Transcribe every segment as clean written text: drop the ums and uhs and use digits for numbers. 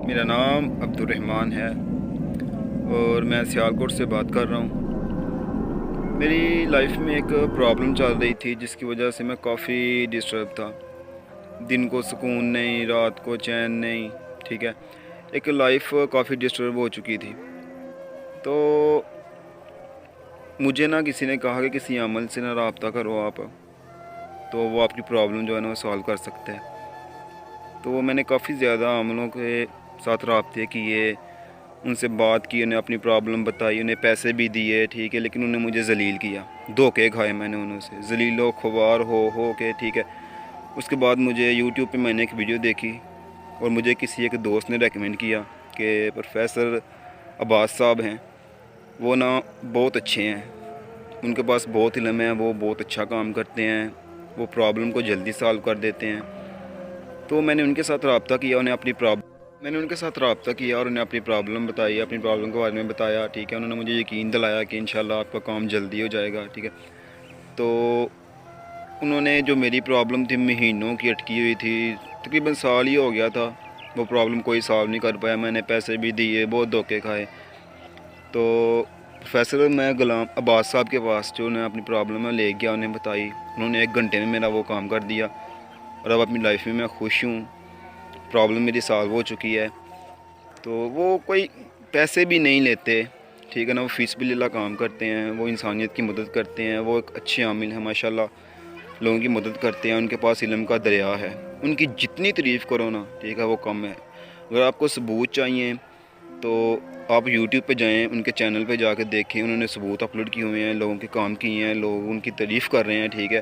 मेरा नाम अब्दुर्रहमान है और मैं सियालकोट से बात कर रहा हूँ। मेरी लाइफ में एक प्रॉब्लम चल रही थी जिसकी वजह से मैं काफ़ी डिस्टर्ब था। दिन को सुकून नहीं, रात को चैन नहीं, ठीक है। एक लाइफ काफ़ी डिस्टर्ब हो चुकी थी। तो मुझे ना किसी ने कहा कि किसी अमल से ना राब्ता करो आप, तो वो आपकी प्रॉब्लम जो है ना वो सॉल्व कर सकते हैं। तो मैंने काफ़ी ज़्यादा अमलों के साथ राब्ते किए, उनसे बात की, उन्हें अपनी प्रॉब्लम बताई, उन्हें पैसे भी दिए, ठीक है, लेकिन उन्होंने मुझे ज़लील किया। धोखे खाए मैंने उनसे, ज़लीलो ख़वार हो के, ठीक है। उसके बाद मुझे यूट्यूब पे मैंने एक वीडियो देखी और मुझे किसी एक दोस्त ने रेकमेंड किया कि प्रोफेसर अब्बास साहब हैं, वो ना बहुत अच्छे हैं, उनके पास बहुत इल्म है, वो बहुत अच्छा काम करते हैं, वो प्रॉब्लम को जल्दी सॉल्व कर देते हैं। तो मैंने उनके साथ रब्ता किया, मैंने उनके साथ रब्ता किया और उन्हें अपनी प्रॉब्लम बताई, अपनी प्रॉब्लम के बारे में बताया, ठीक है। उन्होंने मुझे यकीन दिलाया कि इंशाल्लाह आपका काम जल्दी हो जाएगा, ठीक है। तो उन्होंने जो मेरी प्रॉब्लम थी, महीनों की अटकी हुई थी, तकरीबन साल ही हो गया था, वो प्रॉब्लम कोई सॉल्व नहीं कर पाया। मैंने पैसे भी दिए, बहुत धोखे खाए। तो प्रोफेसर मैं गुलाम अब्बास साहब के पास जो उन्हें अपनी प्रॉब्लम है ले गया, उन्हें बताई। उन्होंने 1 घंटे में मेरा वो काम कर दिया और अब अपनी लाइफ में मैं खुश हूँ। प्रॉब्लम मेरी सॉल्व हो चुकी है। तो वो कोई पैसे भी नहीं लेते, ठीक है ना, वो फ़ीसबिलिल्लाह काम करते हैं, वो इंसानियत की मदद करते हैं, वो एक अच्छे आमिल हैं माशाल्लाह, लोगों की मदद करते हैं। उनके पास इल्म का दरिया है, उनकी जितनी तारीफ़ करो ना, ठीक है, वो कम है। अगर आपको सबूत चाहिए तो आप यूट्यूब पे जाएं, उनके चैनल पे जाकर देखें, उन्होंने सबूत अपलोड किए हुए हैं, लोगों के काम किए हैं, लोग उनकी तारीफ़ कर रहे हैं, ठीक है।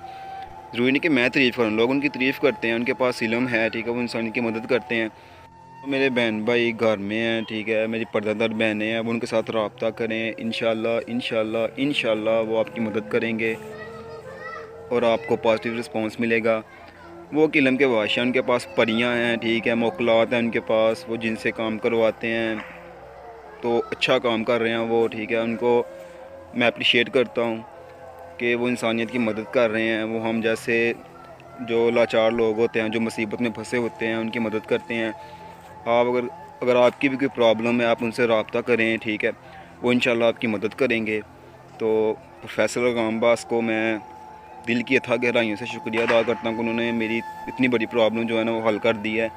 ज़रूरी नहीं कि मैं तारीफ़ करूँ, लोग उनकी तारीफ़ करते हैं, उनके पास इल्म है, ठीक है, वो इंसान की मदद करते हैं। तो मेरे बहन भाई घर में हैं, ठीक है, मेरी पर्दादार बहनें हैं, अब उनके साथ रब्ता करें, इंशाल्लाह इंशाल्लाह इंशाल्लाह वो आपकी मदद करेंगे और आपको पॉजिटिव रिस्पांस मिलेगा। वो किलम के बादशाह, उनके पास परियां हैं, ठीक है, मोकलात हैं उनके पास, वो जिनसे काम करवाते हैं तो अच्छा काम कर रहे हैं वो, ठीक है। उनको मैं अप्रिशिएट करता हूँ कि वो इंसानियत की मदद कर रहे हैं। वो हम जैसे जो लाचार लोग होते हैं, जो मुसीबत में फंसे होते हैं, उनकी मदद करते हैं। आप अगर आपकी भी कोई प्रॉब्लम है, आप उनसे रब्ता करें, ठीक है, वो इंशाल्लाह आपकी मदद करेंगे। तो प्रोफेसर गामबास को मैं दिल की अथाह गहराइयों से शुक्रिया अदा करता हूँ कि उन्होंने मेरी इतनी बड़ी प्रॉब्लम जो है ना वो हल कर दी है।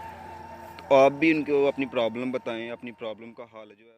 तो आप भी उनको अपनी प्रॉब्लम बताएं, अपनी प्रॉब्लम का हल जो है